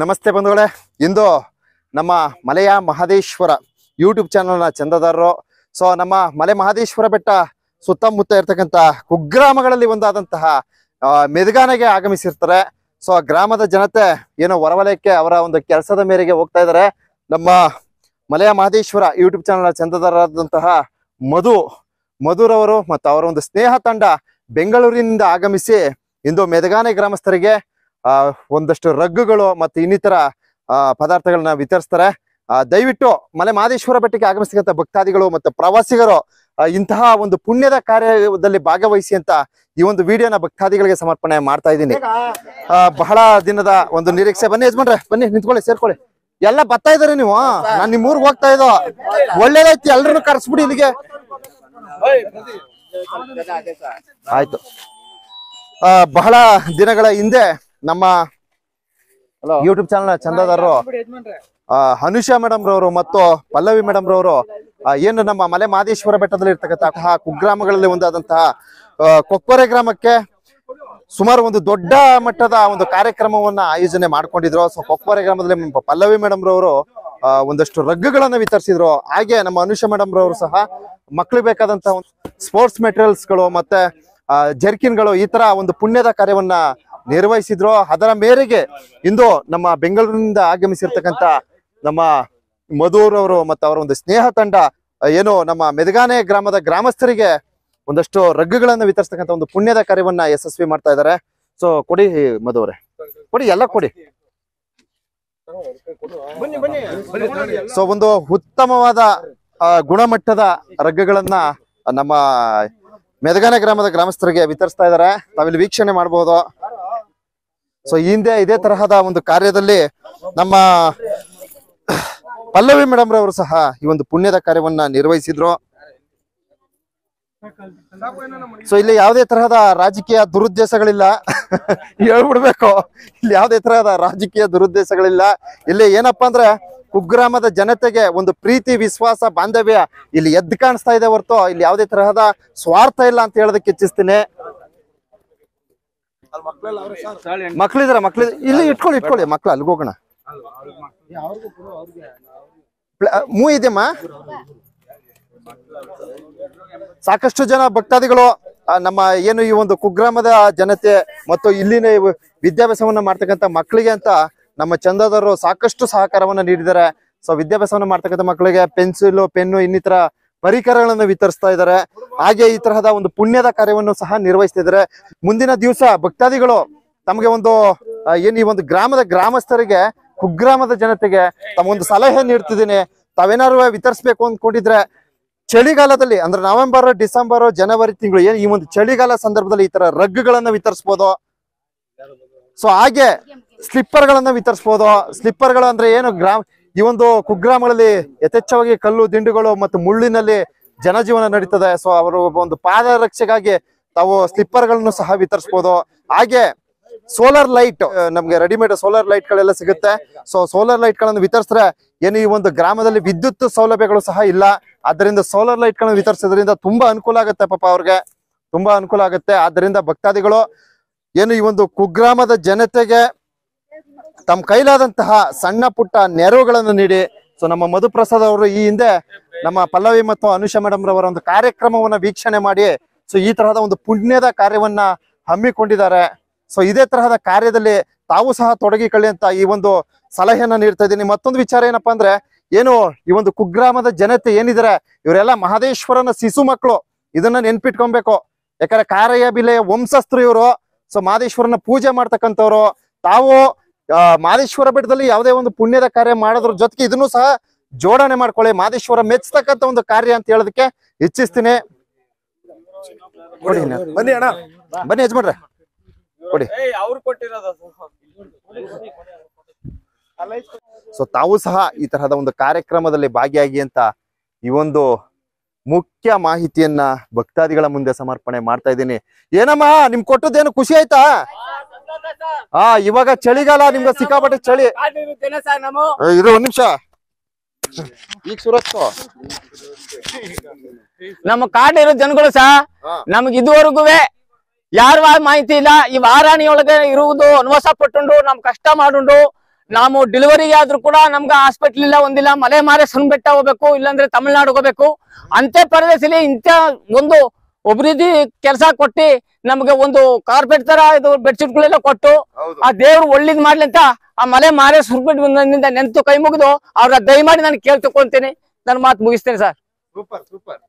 ನಮಸ್ತೆ ಬಂಧುಗಳೇ. ಇಂದು ನಮ್ಮ ಮಲೆಯ ಮಹದೇಶ್ವರ ಯೂಟ್ಯೂಬ್ ಚಾನಲ್ನ ಚಂದದಾರರು. ಸೊ ನಮ್ಮ ಮಲೆ ಮಹದೇಶ್ವರ ಬೆಟ್ಟ ಸುತ್ತಮುತ್ತ ಇರ್ತಕ್ಕಂಥ ಕುಗ್ರಾಮಗಳಲ್ಲಿ ಒಂದಾದಂತಹ ಮೆದಗಾನೆಗೆ ಆಗಮಿಸಿರ್ತಾರೆ. ಸೊ ಗ್ರಾಮದ ಜನತೆ ಏನೋ ಹೊರವಲಯಕ್ಕೆ ಅವರ ಒಂದು ಕೆಲಸದ ಮೇರೆಗೆ ಹೋಗ್ತಾ ಇದ್ದಾರೆ. ನಮ್ಮ ಮಲೆಯ ಮಹದೇಶ್ವರ ಯೂಟ್ಯೂಬ್ ಚಾನಲ್ನ ಚಂದದಾರರಾದಂತಹ ಮಧುರವರು ಮತ್ತು ಅವರ ಒಂದು ಸ್ನೇಹ ತಂಡ ಬೆಂಗಳೂರಿನಿಂದ ಆಗಮಿಸಿ ಇಂದು ಮೆದಗಾನೆ ಗ್ರಾಮಸ್ಥರಿಗೆ ಒಂದಷ್ಟು ರಗ್ಗುಗಳು ಮತ್ತು ಇನ್ನಿತರ ಪದಾರ್ಥಗಳನ್ನ ವಿತರಿಸ್ತಾರೆ. ದಯವಿಟ್ಟು ಮಲೆ ಮಹದೇಶ್ವರ ಬೆಟ್ಟಕ್ಕೆ ಆಗಮಿಸ್ತಕ್ಕಂಥ ಭಕ್ತಾದಿಗಳು ಮತ್ತು ಪ್ರವಾಸಿಗರು ಇಂತಹ ಒಂದು ಪುಣ್ಯದ ಕಾರ್ಯದಲ್ಲಿ ಭಾಗವಹಿಸಿ ಅಂತ ಈ ಒಂದು ವಿಡಿಯೋನ ಭಕ್ತಾದಿಗಳಿಗೆ ಸಮರ್ಪಣೆ ಮಾಡ್ತಾ ಇದ್ದೀನಿ. ಬಹಳ ದಿನದ ಒಂದು ನಿರೀಕ್ಷೆ. ಬನ್ನಿ ಯಜಮಾನ್ರೆ, ಬನ್ನಿ ನಿಂತ್ಕೊಳ್ಳಿ, ಸೇರ್ಕೊಳ್ಳಿ. ಎಲ್ಲ ಬರ್ತಾ ಇದಾರೆ ನೀವು. ನಾನ್ ನಿಮ್ ಊರ್ಗ್ ಹೋಗ್ತಾ ಇದ್ದೋ, ಒಳ್ಳೇದಾಯ್ತು, ಎಲ್ರನ್ನು ಕರ್ಸ್ಬಿಡಿ ಇಲ್ಲಿಗೆ. ಆಯ್ತು. ಬಹಳ ದಿನಗಳ ಹಿಂದೆ ನಮ್ಮ ಯೂಟ್ಯೂಬ್ ಚಾನಲ್ ಚಂದದಾರರು ಅನುಷಾ ಮೇಡಮ್ ರವರು ಮತ್ತು ಪಲ್ಲವಿ ಮೇಡಮ್ ರವರು ಏನು ನಮ್ಮ ಮಲೆ ಮಹದೇಶ್ವರ ಬೆಟ್ಟದಲ್ಲಿ ಇರ್ತಕ್ಕಂತಹ ಕುಗ್ರಾಮಗಳಲ್ಲಿ ಒಂದಾದಂತಹ ಕೊಕ್ಕೊರೆ ಗ್ರಾಮಕ್ಕೆ ಸುಮಾರು ಒಂದು ದೊಡ್ಡ ಮಟ್ಟದ ಒಂದು ಕಾರ್ಯಕ್ರಮವನ್ನ ಆಯೋಜನೆ ಮಾಡ್ಕೊಂಡಿದ್ರು. ಸೊ ಕೊಕ್ಕೊರೆ ಗ್ರಾಮದಲ್ಲಿ ಪಲ್ಲವಿ ಮೇಡಮ್ ರವರು ಒಂದಷ್ಟು ರಗ್ಗುಗಳನ್ನ ವಿತರಿಸಿದ್ರು. ಹಾಗೆ ನಮ್ಮ ಅನುಷಾ ಮೇಡಮ್ ರವರು ಸಹ ಮಕ್ಳಿಗೆ ಬೇಕಾದಂತಹ ಸ್ಪೋರ್ಟ್ಸ್ ಮೆಟೀರಿಯಲ್ಸ್ ಗಳು ಮತ್ತೆ ಜರ್ಕಿನ್ಗಳು ಈ ತರ ಒಂದು ಪುಣ್ಯದ ಕಾರ್ಯವನ್ನ ನಿರ್ವಹಿಸಿದ್ರು. ಅದರ ಮೇರೆಗೆ ಇಂದು ನಮ್ಮ ಬೆಂಗಳೂರಿನಿಂದ ಆಗಮಿಸಿರ್ತಕ್ಕಂಥ ನಮ್ಮ ಮಧುರವರು ಮತ್ತು ಅವರ ಒಂದು ಸ್ನೇಹ ತಂಡ ಏನು ನಮ್ಮ ಮೆದಗಾನೆ ಗ್ರಾಮದ ಗ್ರಾಮಸ್ಥರಿಗೆ ಒಂದಷ್ಟು ರಗ್ಗುಗಳನ್ನು ವಿತರಿಸ್ತಕ್ಕಂಥ ಒಂದು ಪುಣ್ಯದ ಕಾರ್ಯವನ್ನ ಯಶಸ್ವಿ ಮಾಡ್ತಾ ಇದ್ದಾರೆ. ಸೊ ಕೊಡಿ ಮಧುವರೇ, ಕೊಡಿ, ಎಲ್ಲ ಕೊಡಿ. ಸೊ ಒಂದು ಉತ್ತಮವಾದ ಗುಣಮಟ್ಟದ ರಗ್ಗುಗಳನ್ನ ನಮ್ಮ ಮೆದಗಾನೆ ಗ್ರಾಮದ ಗ್ರಾಮಸ್ಥರಿಗೆ ವಿತರಿಸ್ತಾ ಇದ್ದಾರೆ. ತಾವಿಲ್ಲಿ ವೀಕ್ಷಣೆ ಮಾಡಬಹುದು. ಸೊ ಹಿಂದೆ ಇದೇ ತರಹದ ಒಂದು ಕಾರ್ಯದಲ್ಲಿ ನಮ್ಮ ಪಲ್ಲವಿ ಮೇಡಮ್ ರವರು ಸಹ ಈ ಒಂದು ಪುಣ್ಯದ ಕಾರ್ಯವನ್ನ ನಿರ್ವಹಿಸಿದ್ರು. ಸೊ ಇಲ್ಲಿ ಯಾವುದೇ ತರಹದ ರಾಜಕೀಯ ದುರುದ್ದೇಶಗಳಿಲ್ಲ. ಹೇಳ್ಬಿಡ್ಬೇಕು, ಇಲ್ಲಿ ಯಾವುದೇ ತರಹದ ರಾಜಕೀಯ ದುರುದ್ದೇಶಗಳಿಲ್ಲ. ಇಲ್ಲಿ ಏನಪ್ಪಾ ಅಂದ್ರೆ ಕುಗ್ರಾಮದ ಜನತೆಗೆ ಒಂದು ಪ್ರೀತಿ, ವಿಶ್ವಾಸ, ಬಾಂಧವ್ಯ ಇಲ್ಲಿ ಎದ್ದು ಕಾಣಿಸ್ತಾ ಇದೆ ಹೊರತು ಇಲ್ಲಿ ಯಾವುದೇ ತರಹದ ಸ್ವಾರ್ಥ ಇಲ್ಲ ಅಂತ ಹೇಳೋದಕ್ಕೆ ಇಚ್ಛಿಸ್ತೀನಿ. ಮಕ್ಳಿದಾರ, ಇಲ್ಲಿ ಇಟ್ಕೊಳ್ಳಿ ಮಕ್ಳು, ಅಲ್ಲಿಗೆ ಹೋಗೋಣ. ಮೂ ಇದೆಯಮ್ಮ. ಸಾಕಷ್ಟು ಜನ ಭಕ್ತಾದಿಗಳು ನಮ್ಮ ಏನು ಈ ಒಂದು ಕುಗ್ರಾಮದ ಜನತೆ ಮತ್ತು ಇಲ್ಲಿನ ವಿದ್ಯಾಭ್ಯಾಸವನ್ನ ಮಾಡ್ತಕ್ಕಂಥ ಮಕ್ಕಳಿಗೆ ಅಂತ ನಮ್ಮ ಚಂದದವರು ಸಾಕಷ್ಟು ಸಹಕಾರವನ್ನ ನೀಡಿದ್ದಾರೆ. ಸೊ ವಿದ್ಯಾಭ್ಯಾಸವನ್ನ ಮಾಡ್ತಕ್ಕಂಥ ಮಕ್ಕಳಿಗೆ ಪೆನ್ಸಿಲ್, ಪೆನ್ನು, ಇನ್ನಿತರ ಪರಿಕರಗಳನ್ನು ವಿತರಿಸ್ತಾ ಇದ್ದಾರೆ. ಹಾಗೆ ಈ ತರಹದ ಒಂದು ಪುಣ್ಯದ ಕಾರ್ಯವನ್ನು ಸಹ ನಿರ್ವಹಿಸ್ತಾ ಇದ್ದಾರೆ. ಮುಂದಿನ ದಿವಸ ಭಕ್ತಾದಿಗಳು ತಮಗೆ ಒಂದು ಏನ್ ಈ ಒಂದು ಗ್ರಾಮದ ಗ್ರಾಮಸ್ಥರಿಗೆ, ಕುಗ್ರಾಮದ ಜನತೆಗೆ ತಮ್ಮ ಒಂದು ಸಲಹೆ ನೀಡ್ತಿದ್ದೀನಿ. ತಾವೇನಾದ್ರು ವಿತರಿಸ್ಬೇಕು ಅಂದ್ಕೊಂಡಿದ್ರೆ ಚಳಿಗಾಲದಲ್ಲಿ ಅಂದ್ರೆ ನವೆಂಬರ್, ಡಿಸೆಂಬರ್, ಜನವರಿ ತಿಂಗಳು ಏನ್ ಈ ಒಂದು ಚಳಿಗಾಲ ಸಂದರ್ಭದಲ್ಲಿ ಈ ತರ ರಗ್ಗುಗಳನ್ನ ವಿತರಿಸಬಹುದು. ಸೊ ಹಾಗೆ ಸ್ಲಿಪ್ಪರ್ ಗಳನ್ನ ವಿತರಿಸಬಹುದು. ಸ್ಲಿಪ್ಪರ್ಗಳು ಅಂದ್ರೆ ಏನು, ಈ ಒಂದು ಕುಗ್ರಾಮಗಳಲ್ಲಿ ಯಥೇಚ್ಛವಾಗಿ ಕಲ್ಲು ದಿಂಡುಗಳು ಮತ್ತು ಮುಳ್ಳಿನಲ್ಲಿ ಜನಜೀವನ ನಡೀತದೆ. ಸೊ ಅವರು ಒಂದು ಪಾದರಕ್ಷೆಗಾಗಿ ತಾವು ಸ್ಲಿಪ್ಪರ್ ಗಳನ್ನು ಸಹ ವಿತರಿಸಬಹುದು. ಹಾಗೆ ಸೋಲಾರ್ ಲೈಟ್, ನಮ್ಗೆ ರೆಡಿಮೇಡ್ ಸೋಲಾರ್ ಲೈಟ್ ಗಳೆಲ್ಲ ಸಿಗುತ್ತೆ. ಸೊ ಸೋಲಾರ್ ಲೈಟ್ ಗಳನ್ನು ವಿತರಿಸಿದ್ರೆ ಏನು ಈ ಒಂದು ಗ್ರಾಮದಲ್ಲಿ ವಿದ್ಯುತ್ ಸೌಲಭ್ಯಗಳು ಸಹ ಇಲ್ಲ. ಆದ್ದರಿಂದ ಸೋಲಾರ್ ಲೈಟ್ ಗಳನ್ನು ವಿತರಿಸೋದ್ರಿಂದ ತುಂಬಾ ಅನುಕೂಲ ಆಗುತ್ತೆ. ಪಾಪ ಅವ್ರಿಗೆ ತುಂಬಾ ಅನುಕೂಲ ಆಗುತ್ತೆ. ಆದ್ದರಿಂದ ಭಕ್ತಾದಿಗಳು ಏನು ಈ ಒಂದು ಕುಗ್ರಾಮದ ಜನತೆಗೆ ತಮ್ಮ ಕೈಲಾದಂತಹ ಸಣ್ಣ ಪುಟ್ಟ ನೆರವುಗಳನ್ನು ನೀಡಿ. ಸೊ ನಮ್ಮ ಮಧುಪ್ರಸಾದ್ ಅವರು ಈ ಹಿಂದೆ ನಮ್ಮ ಪಲ್ಲವಿ ಮತ್ತು ಅನುಷಾ ಮೇಡಮ್ ರವರ ಒಂದು ಕಾರ್ಯಕ್ರಮವನ್ನ ವೀಕ್ಷಣೆ ಮಾಡಿ ಸೊ ಈ ತರಹದ ಒಂದು ಪುಣ್ಯದ ಕಾರ್ಯವನ್ನ ಹಮ್ಮಿಕೊಂಡಿದ್ದಾರೆ. ಸೊ ಇದೇ ತರಹದ ಕಾರ್ಯದಲ್ಲಿ ತಾವು ಸಹ ತೊಡಗಿಕೊಳ್ಳಿ ಅಂತ ಈ ಒಂದು ಸಲಹೆಯನ್ನ ನೀಡ್ತಾ ಇದ್ದೀನಿ. ಮತ್ತೊಂದು ವಿಚಾರ ಏನಪ್ಪಾ ಅಂದ್ರೆ, ಏನು ಈ ಒಂದು ಕುಗ್ರಾಮದ ಜನತೆ ಏನಿದ್ದಾರೆ ಇವರೆಲ್ಲ ಮಹದೇಶ್ವರನ ಶಿಶು ಮಕ್ಕಳು. ಇದನ್ನ ನೆನ್ಪಿಟ್ಕೊಬೇಕು. ಯಾಕಂದ್ರೆ ಕಾರಯ್ಯ ಬಿಲೆಯ ವಂಶಸ್ಥರು ಇವರು. ಸೊ ಮಹದೇಶ್ವರನ ಪೂಜೆ ಮಾಡ್ತಕ್ಕಂಥವ್ರು. ತಾವು ಮಹದೇಶ್ವರ ಬೆಟ್ಟದಲ್ಲಿ ಯಾವುದೇ ಒಂದು ಪುಣ್ಯದ ಕಾರ್ಯ ಮಾಡೋದ್ರ ಜೊತೆಗೆ ಇದನ್ನು ಸಹ ಜೋಡಣೆ ಮಾಡ್ಕೊಳ್ಳಿ. ಮಹದೇಶ್ವರ ಮೆಚ್ಚತಕ್ಕಂತ ಒಂದು ಕಾರ್ಯ ಅಂತ ಹೇಳೋದಕ್ಕೆ ಇಚ್ಛಿಸ್ತೀನಿ. ಬನ್ನಿ ಅಣ್ಣ, ಬನ್ನಿ ಯಜಮಾನ್ರೆ, ಕೊಡಿ. ಸೊ ತಾವು ಸಹ ಈ ತರಹದ ಒಂದು ಕಾರ್ಯಕ್ರಮದಲ್ಲಿ ಭಾಗಿಯಾಗಿ ಅಂತ ಈ ಒಂದು ಮುಖ್ಯ ಮಾಹಿತಿಯನ್ನ ಭಕ್ತಾದಿಗಳ ಮುಂದೆ ಸಮರ್ಪಣೆ ಮಾಡ್ತಾ ಇದ್ದೀನಿ. ಏನಮ್ಮ ನಿಮ್ ಕೊಟ್ಟದ್ದೇನು ಖುಷಿ ಆಯ್ತಾ? ಇವಾಗ ಚಳಿಗಾಲ, ನಿಮ್ಗೆ ಸಿಕ್ಕಾಪಟ್ಟೆ ಚಳಿ. ಇದು ಒಂದ್ ನಿಮಿಷ, ಈಗ ಸುರಕ್ಷ ನಮ್ಮ ಕಾಡಿರೋ ಜನಗಳು ಸಹ ನಮ್ಗೆ ಇದುವರೆಗೂ ಯಾರ ಮಾಹಿತಿ ಇಲ್ಲ. ಈ ವಾರಾಣಿಯೊಳಗೆ ಇರುವುದು ಅನ್ವಸ ಪಟ್ಟುಂಡು ನಮ್ ಕಷ್ಟ ಮಾಡುಂಡು ನಾವು ಡೆಲಿವರಿಗೆ ಆದ್ರೂ ಕೂಡ ನಮ್ಗೆ ಹಾಸ್ಪಿಟ್ಲ್ ಇಲ್ಲ, ಒಂದಿಲ್ಲ, ಮಲೆ ಮಾರೇಶ್ವರನ ಬೆಟ್ಟ ಹೋಗ್ಬೇಕು, ಇಲ್ಲಾಂದ್ರೆ ತಮಿಳ್ನಾಡು ಹೋಗ್ಬೇಕು. ಅಂತೆ ಪ್ರದೇಶದಲ್ಲಿ ಇಂಥ ಒಂದು ಅಭಿವೃದ್ಧಿ ಕೆಲಸ ಕೊಟ್ಟು ನಮ್ಗೆ ಒಂದು ಕಾರ್ಪೆಟ್ ತರ ಇದು ಬೆಡ್ಶೀಟ್ಗಳೆಲ್ಲ ಕೊಟ್ಟು ಆ ದೇವ್ರು ಒಳ್ಳೇದ್ ಮಾಡ್ಲಿ ಅಂತ ಆ ಮಲೆ ಮಾರೇಶ್ವರನಿಂದ ನೆಂತು ಕೈ ಮುಗಿದು ಅವ್ರ ದಯಮಾಡಿ ನಾನು ಕೇಳ್ತಕೊಂತೀನಿ. ನನ್ನ ಮಾತು ಮುಗಿಸ್ತೇನೆ ಸರ್. Super super.